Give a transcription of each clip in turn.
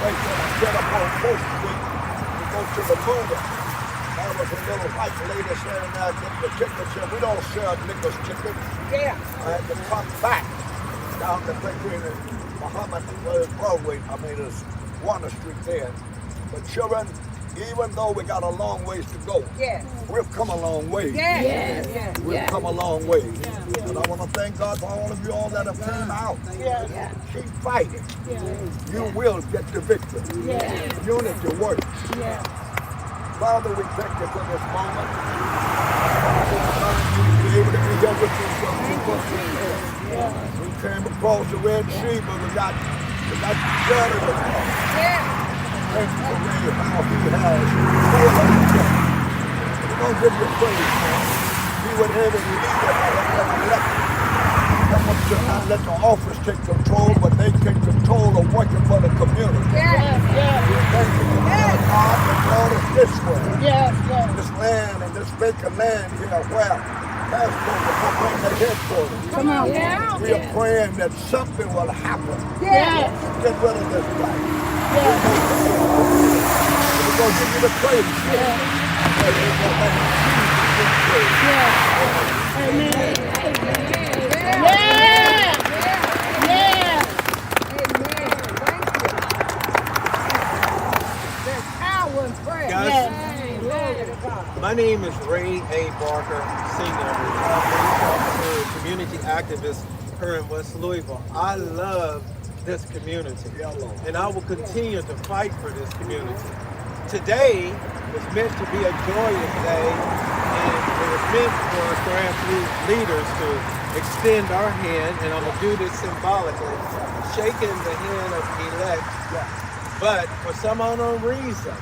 right when I get up on 4th Street to go to the movie. There was a little white lady standing there getting the ticket. Said, we don't sell niggas tickets. Yeah. I had to come back down the Brooklyn and Muhammad Broadway. I mean, it's Warner Street there. But children, even though we got a long ways to go, Yes. we've come a long way. Yes. Yes. We've come a long way. And I want to thank God for all of you all that have came out. Yes. Keep fighting. You will get the victory. Unity works. Yes. Father, we thank you for this moment. To be able to be here with you from we came across the Red Sea, but we got better than that. Yes. Thank you for how he has saved us. We're going to give you praise, man. Be with heaven and lead us. Help us to not let the office take control, but they take control of working for the community. Yes. We thank you for the God that brought us this way. Yes. This land and this vacant land here where Passover will bring the headquarters. Come on now. We are praying that something will happen. Yes. Get rid of this guy. We're going to give you the praise. My name is Ray A. Barker, Senior, community activist here in West Louisville. I love this community, and I will continue to fight for this community. Today was meant to be a joyous day, and it was meant for us grassroots leaders to extend our hand, and I'm going to do this symbolically, shaking the hand of elect. But for some unknown reason,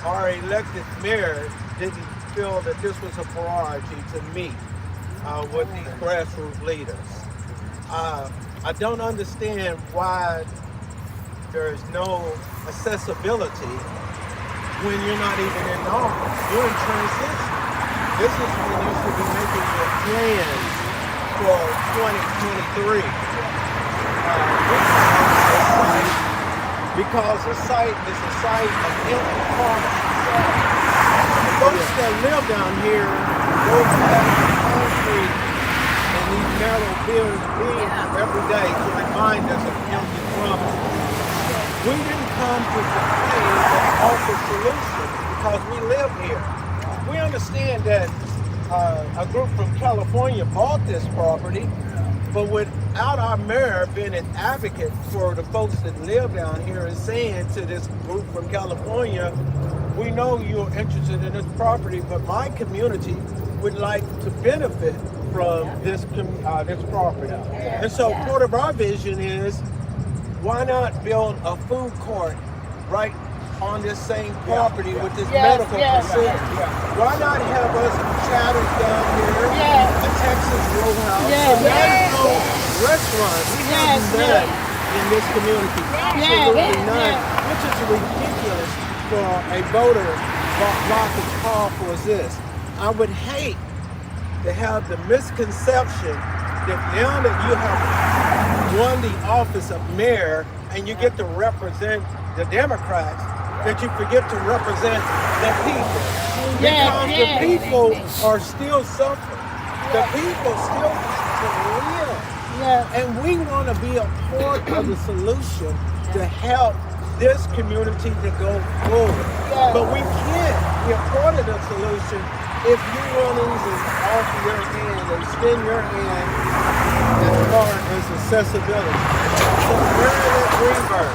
our elected mayor didn't feel that this was a priority to meet with these grassroots leaders. I don't understand why there is no accessibility when you're not even in office. You're in transition. This is when you should be making your plans for 2023. Because the site is a site of empty promises. Folks that live down here go back to concrete and these narrow buildings every day to remind us of empty promises. We didn't come to complain but offer solutions because we live here. We understand that a group from California bought this property, but without our mayor being an advocate for the folks that live down here and saying to this group from California, we know you're interested in this property, but my community would like to benefit from this property. And so part of our vision is, why not build a food court right on this same property with this medical facility? Why not have us Chatters down here, a Texas Roadhouse? There's no restaurant. We have that in this community. Absolutely none, which is ridiculous for a voter block as powerful as this. I would hate to have the misconception that now that you have won the office of mayor and you get to represent the Democrats, that you forget to represent the people. Because the people are still suffering. The people still have to live. And we want to be a part of the solution to help this community to go forward. But we can't be a part of the solution if you want to even offer your hand, extend your hand as far as accessibility. So Marilyn Greenberg,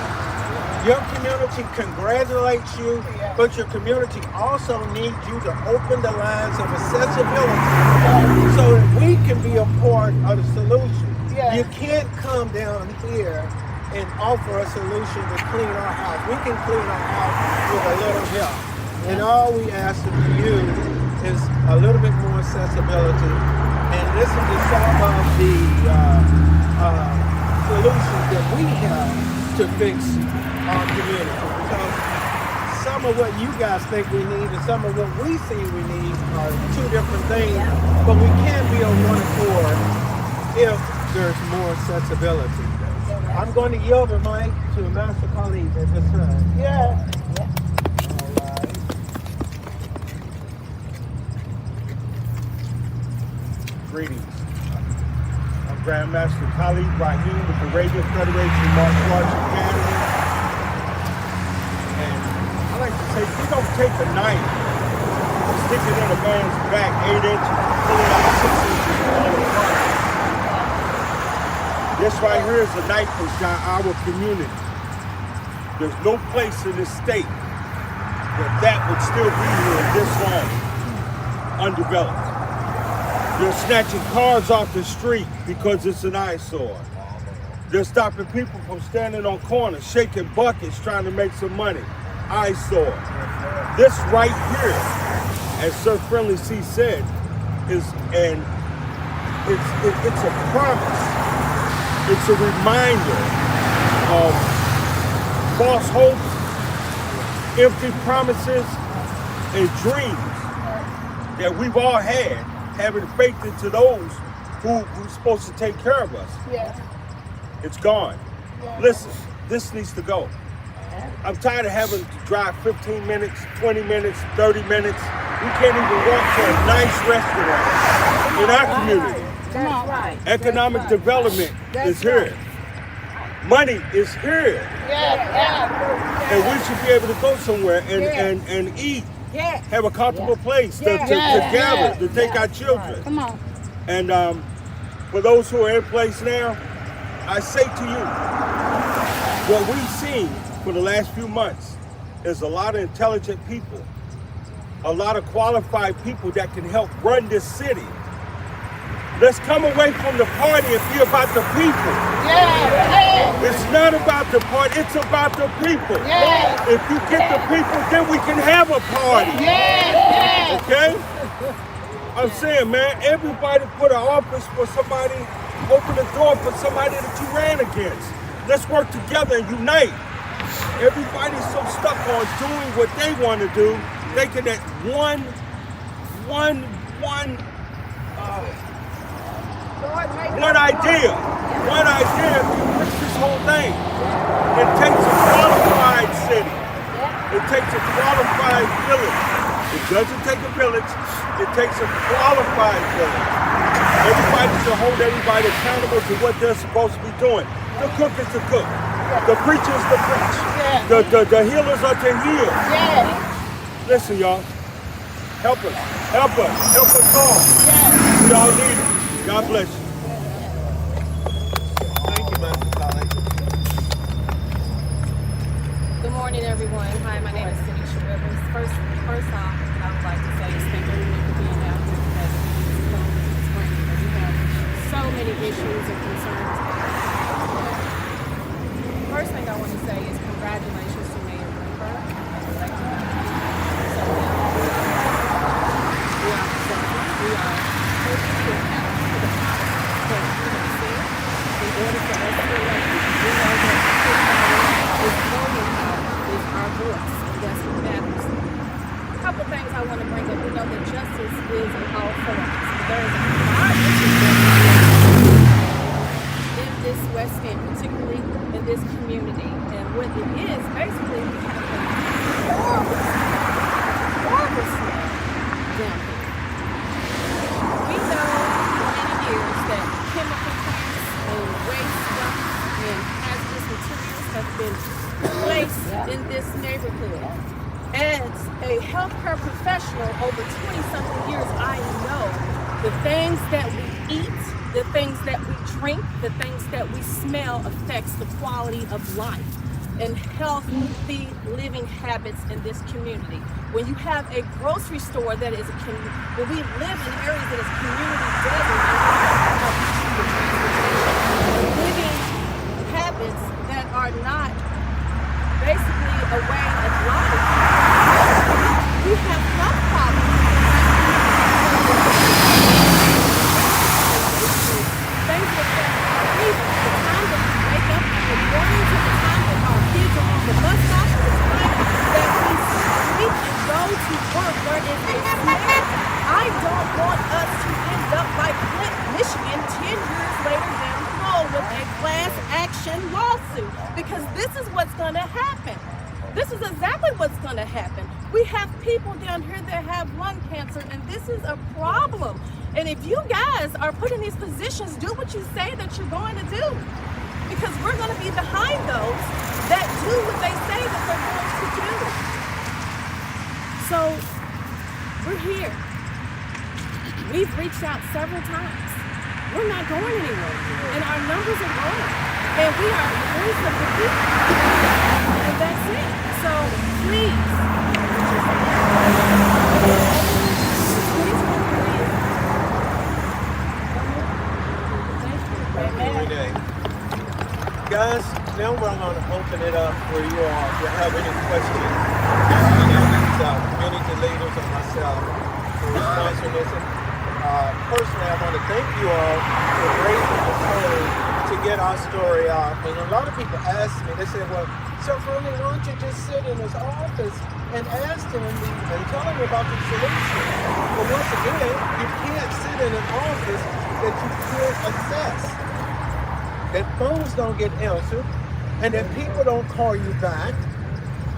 your community congratulates you, but your community also needs you to open the lines of accessibility so that we can be a part of the solution. You can't come down here and offer a solution to clean our house. We can clean our house with a little help. And all we ask of you is a little bit more accessibility and listen to some of the solutions that we have to fix our community. Because some of what you guys think we need and some of what we see we need are two different things, but we can't be on one accord if there's more accessibility. I'm going to yield the mic to Master Khalid at this time. Yeah. All right. Greetings. I'm Grandmaster Khalid Rahim with the Arabian Federation of Martial Arts Academy. And I like to say, we don't take a knife, stick it in a man's back 8 inches, pull it out 6 inches, and all apart. This right here is a knife for our community. There's no place in this state that would still be here this long, undeveloped. They're snatching cars off the street because it's an eyesore. They're stopping people from standing on corners, shaking buckets, trying to make some money. Eyesore. This right here, as Sir Friendly C said, it's a promise. It's a reminder of false hopes, empty promises, and dreams that we've all had, having faith into those who's supposed to take care of us. Yeah. It's gone. Listen, this needs to go. I'm tired of having to drive 15 minutes, 20 minutes, 30 minutes. We can't even walk to a nice restaurant in our community. That's right. Economic development is here. Money is here. Yeah. And we should be able to go somewhere and eat, Yeah. have a comfortable place to Yeah. gather, to take our children. Come on. And for those who are in place now, I say to you, what we've seen for the last few months is a lot of intelligent people, a lot of qualified people that can help run this city. Let's come away from the party and be about the people. Yeah. It's not about the party, it's about the people. Yeah. If you get the people, then we can have a party. Yeah. Okay? I'm saying, man, everybody put an office for somebody, open a door for somebody that you ran against. Let's work together and unite. Everybody's so stuck on doing what they want to do, thinking that one idea can fix this whole thing. It takes a qualified city. It takes a qualified village. It doesn't take a village. It takes a qualified village. Everybody should hold everybody accountable to what they're supposed to be doing. The cook is the cook. The preacher is the preach. The healers are to heal. Listen, y'all. Help us. Help us. Help us all. We all need it. God bless you. Thank you, Master Khalid. Good morning, everyone. Hi, my name is Tanisha Rivers. First off, I would like to say is thank you for being out here because it's cold, it's raining, but we have so many issues and concerns. First thing I want to say is congratulations to Mayor Greenberg as elected. We are hoping to account for the promises that we have said in order for us to elect you. We know that this power is voting power, is our voice, and that's what matters. A couple things I want to bring up. We know that justice is in all forms. There is a lot of issues in this West End, particularly in this community. And what it is, basically, we have a horrible smell down here. We know for many years that chemical plants and waste dumps and hazardous materials have been placed in this neighborhood. As a healthcare professional over 20-something years, I know the things that we eat, the things that we drink, the things that we smell affects the quality of life and healthy living habits in this community. When you have a grocery store that is when we live in areas that is community driven, living habits that are not basically a way of life, we have health problems. Things that even the time that we wake up in the morning to the time that our kids are on the bus stop, to the time that we sleep and go to work, there is a smell. I don't want us to end up like Flint, Michigan, 10 years later down the road with a class action lawsuit. do, because this is what's going to happen. This is exactly what's going to happen. We have people down here that have lung cancer, and this is a problem. And if you guys are put in these positions, do what you say that you're going to do, because we're going to be behind those that do what they say that they're going to do. So we're here. We've reached out several times. We're not going anywhere, and our numbers are growing, and we are a voice of the people, and that's it. So please, Every day. Guys, now we're going to open it up for you all. If you have any questions, any of these community leaders and myself for sponsoring this. Personally, I want to thank you all for raising the toll to get our story out. And a lot of people ask me, they say, well, Sir Fermi, why don't you just sit in his office and ask him and tell him about the solution? Well, once again, you can't sit in an office that you can't assess, that phones don't get answered, and that people don't call you back.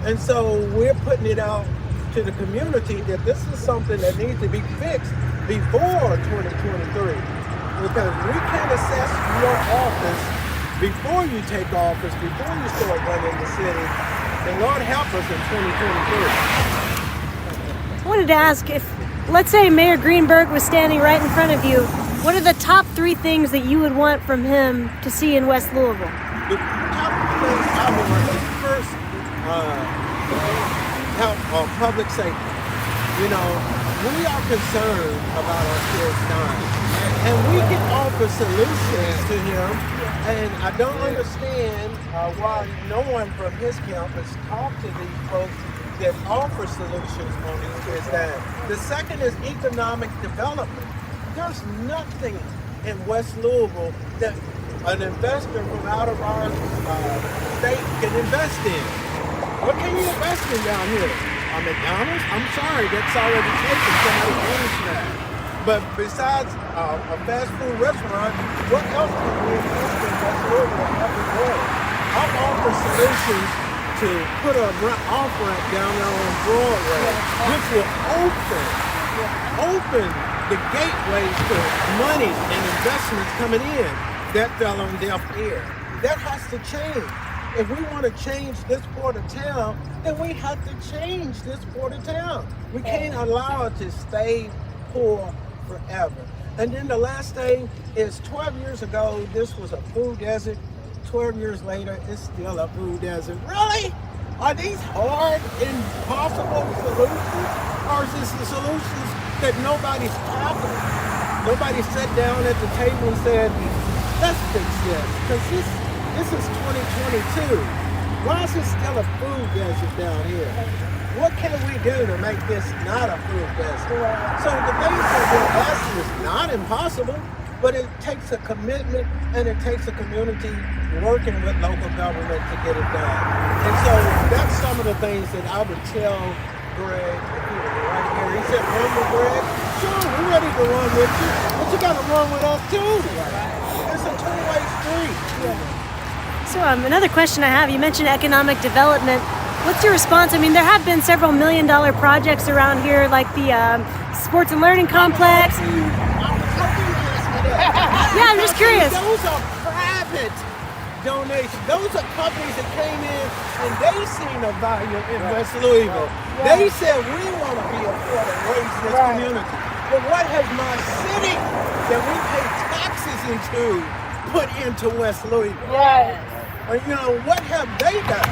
And so we're putting it out to the community that this is something that needs to be fixed before 2023, because we can't assess your office before you take office, before you start running the city. And Lord help us in 2023. I wanted to ask, if, let's say Mayor Greenberg was standing right in front of you, what are the top 3 things that you would want from him to see in West Louisville? The top things I would want is first, help public safety. You know, we are concerned about our kids dying, and we can offer solutions to him. And I don't understand why no one from his campus talked to these folks that offer solutions on these kids dying. The second is economic development. There's nothing in West Louisville that an investor from out of our state can invest in. What can you invest in down here? McDonald's? I'm sorry, that's already taken. Somebody owns that. But besides a fast food restaurant, what else can we invest in West Louisville every day? I've offered solutions to put an off-ramp down there on Broadway, which will open the gateways to money and investments coming in. That fell on deaf ear. That has to change. If we want to change this part of town, then we have to change this part of town. We can't allow it to stay poor forever. And then the last thing is 12 years ago, this was a food desert. 12 years later, it's still a food desert. Really? Are these hard, impossible solutions? Or is this the solutions that nobody's tackling? Nobody sat down at the table and said, let's fix this. Because this is 2022. Why is it still a food desert down here? What can we do to make this not a food desert? So the things that we're asking is not impossible, but it takes a commitment and it takes a community working with local government to get it done. And so that's some of the things that I would tell Greg right here. He said, run with Greg? Sure, we're ready to run with you, but you got to run with us too. It's a two-way street. So another question I have, you mentioned economic development. What's your response? I mean, there have been several million-dollar projects around here, like the Sports and Learning Complex. Yeah, I'm just curious. Those are private donations. Those are companies that came in and they seen a value in West Louisville. They said, we want to be a part of raising this community. But what has my city that we pay taxes into put into West Louisville? You know, what have they done?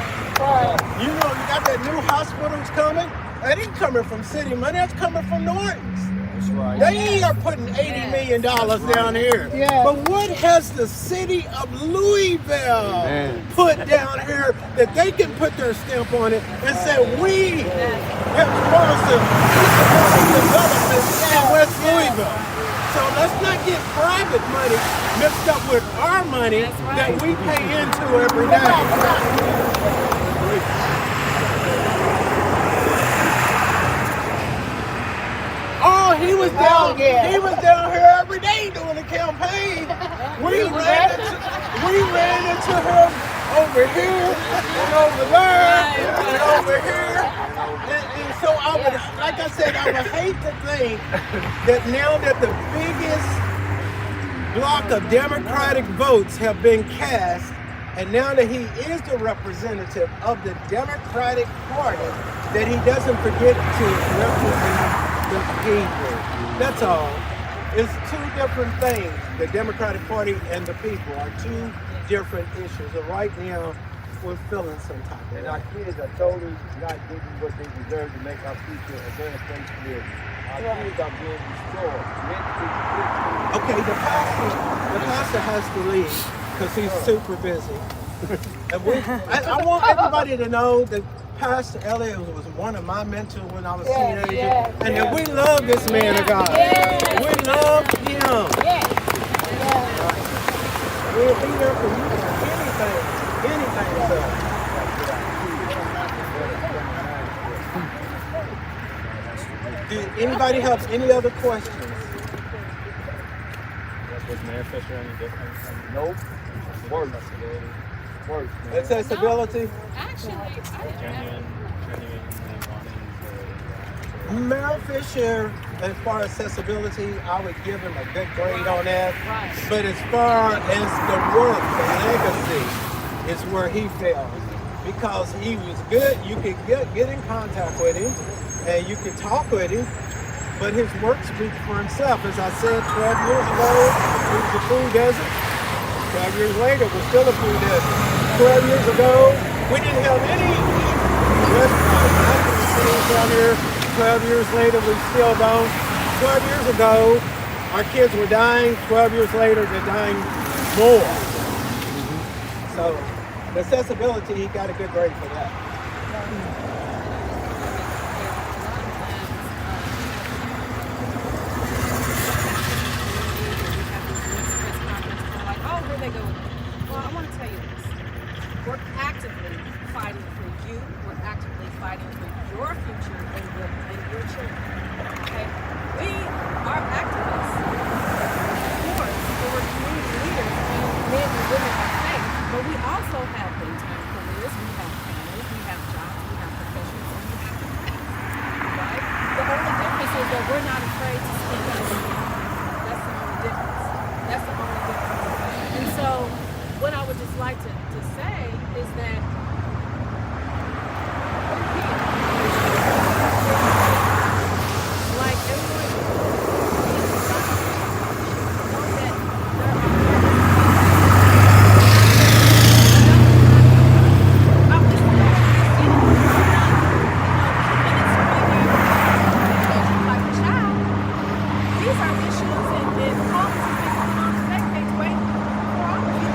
You know, you got that new hospitals coming. That ain't coming from city money. That's coming from Norton's. That's right. They are putting $80 million down here. But what has the city of Louisville put down here that they can put their stamp on it and say, we have sponsored development in West Louisville. So let's not get private money mixed up with our money that we pay into every day. Oh, he was down here every day doing the campaign. We ran into him over here and over there and over here. And so I would, like I said, I would hate to think that now that the biggest block of Democratic votes have been cast, and now that he is the representative of the Democratic Party, that he doesn't forget to represent the people. That's all. It's two different things. The Democratic Party and the people are two different issues. And right now, we're feeling some type of And our kids are totally not getting what they deserve to make our future a better place to live. Our kids are being destroyed. Mentally, Okay, the pastor has to leave because he's super busy. And I want everybody to know that Pastor Elliott was one of my mentors when I was a teenager, and that we love this man of God. We love him. We'll be there for you for anything is up. Did anybody have any other questions? Was Mayor Fisher any different from nope. Worse. Worse, man. Accessibility? Actually, I didn't genuinely wanting Mayor Fisher, as far as accessibility, I would give him a good grade on that. Right. But as far as the work, the legacy, is where he failed. Because he was good, you could get in contact with him, and you could talk with him, but his work speaks for himself. As I said, 12 years ago, it was a food desert. 12 years later, we're still a food desert. 12 years ago, we didn't have any restaurants. Down here, 12 years later, we still don't. 12 years ago, our kids were dying. 12 years later, they're dying more. So, the accessibility, he got a good grade for that. Well, I want to tell you this. We're actively fighting for you. We're actively fighting for your future and your children. Okay? We are activists. Of course, we're community leaders and men and women of faith. But we also have daytime careers. We have families. We have jobs. We have professions. And we have degrees. Right? The only difference is that we're not afraid to speak up. That's the only difference. That's the only difference. And so, what I would just like to say is that we're here. Like everyone know that there are like a child. These are issues and problems that people come to make way for all of you.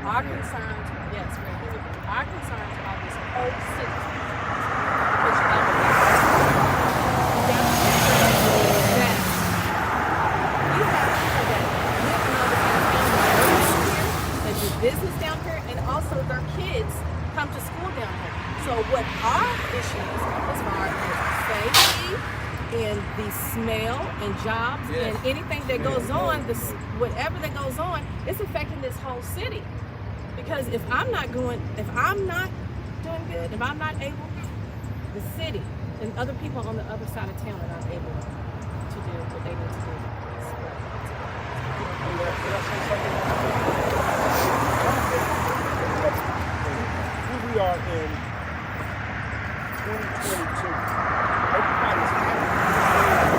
Our concerns, yes, we're here. Our concerns are this whole city. Which that we have people that live in other towns here, that do business down here, and also their kids come to school down here. So what our issues as far as safety and the smell and jobs and anything that goes on, whatever that goes on, it's affecting this whole city. Because if I'm not doing good, if I'm not able, the city and other people on the other side of town are not able to do what they need to do. Here we are in 2022. Everybody's happy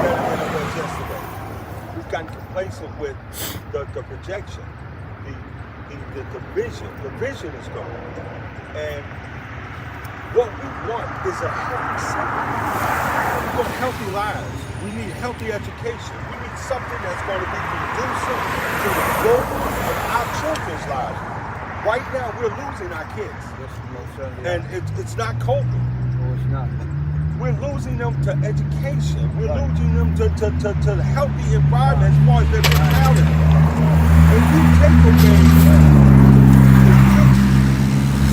better than it was yesterday. We've gotten complacent with the projection, the vision. The vision is gone. And what we want is a healthy city. We want healthy lives. We need healthy education. We need something that's going to be conducive to the growth of our children's lives. Right now, we're losing our kids. And it's not COVID. No, it's not. We're losing them to education. We're losing them to healthy environment as far as their mentality. If you take away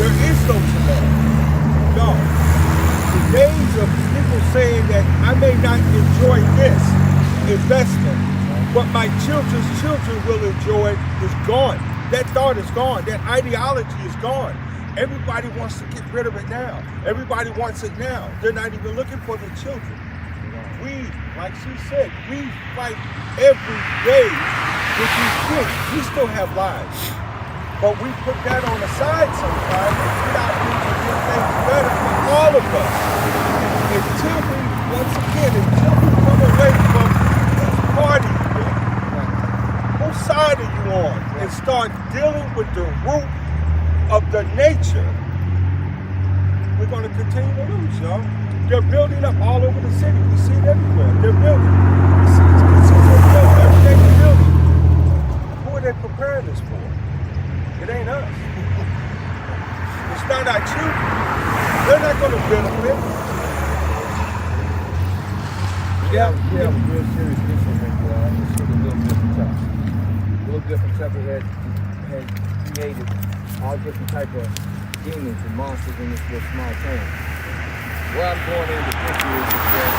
there is no tomorrow. No. The days of people saying that I may not enjoy this investment, but my children's children will enjoy it is gone. That thought is gone. That ideology is gone. Everybody wants to get rid of it now. Everybody wants it now. They're not even looking for the children. We, like she said, we fight every day with these kids. We still have lives. But we put that on the side sometimes and we out here to get things better for all of us. Until we, once again, until we come away from this party, whose side are you on? And start dealing with the root of the nature, we're going to continue to lose, y'all. They're building up all over the city. We see it everywhere. They're building. We see they're building. Every day they're building. Who are they preparing this for? It ain't us. It's not our children. They're not going to benefit. We have a real serious issue with it's a little different type. A little different type of has created all different type of demons and monsters in this little small town. Where I'm going in the country is that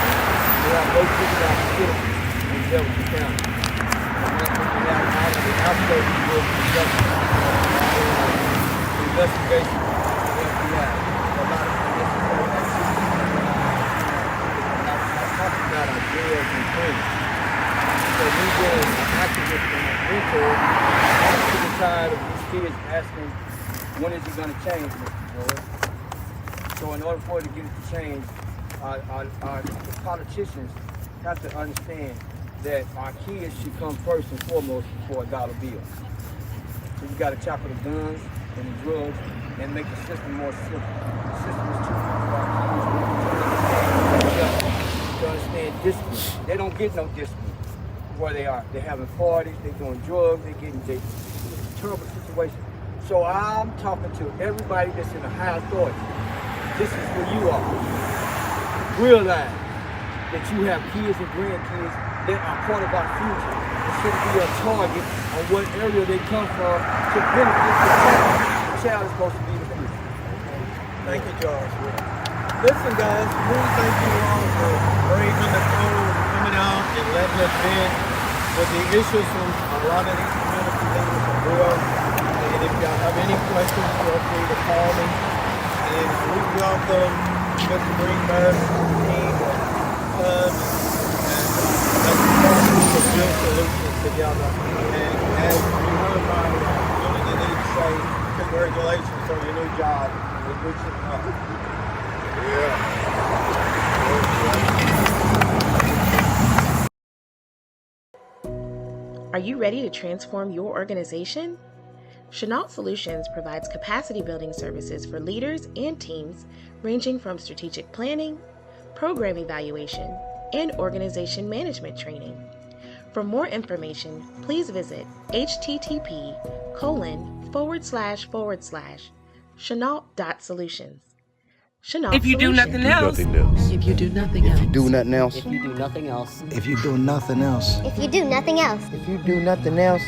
we have no juvenile facilities in Jefferson County. We have out of the outskirts of the investigation of the FBI. A lot of unnecessary activities. I'm talking about our jails and prisons. So me being an activist and a mentor, I'm sick and tired of these kids asking, when is it going to change, Mr. Floyd? So in order for it to get it to change, our politicians have to understand that our kids should come first and foremost before a dollar bill. So you got to tackle the guns and the drugs and make the system more simple. The system is too much for our kids to understand discipline. They don't get no discipline where they are. They're having parties, they're doing drugs, it's a terrible situation. So I'm talking to everybody that's in the high authority. This is where you are. Realize that you have kids and grandkids that are part of our future. It shouldn't be a target on what area they come from to benefit the child. The child is supposed to be the future. Thank you, Charles. Listen, guys, we thank you all for braving the cold, coming out and letting us in with the issues from a lot of these community leaders and board. And if y'all have any questions, feel free to call me. And we welcome Mr. Greenberg, team, and let's to build solutions together. And as you heard my unity leader say, congratulations on your new job. We wish you luck. Are you ready to transform your organization? Chenault Solutions provides capacity building services for leaders and teams ranging from strategic planning, program evaluation, and organization management training. For more information, please visit http://chenault.solutions. Chenault If you do Solutions. nothing else, If you do nothing else. If you do nothing else. If you do nothing else. If you do nothing else. If you do nothing else. If you do nothing else.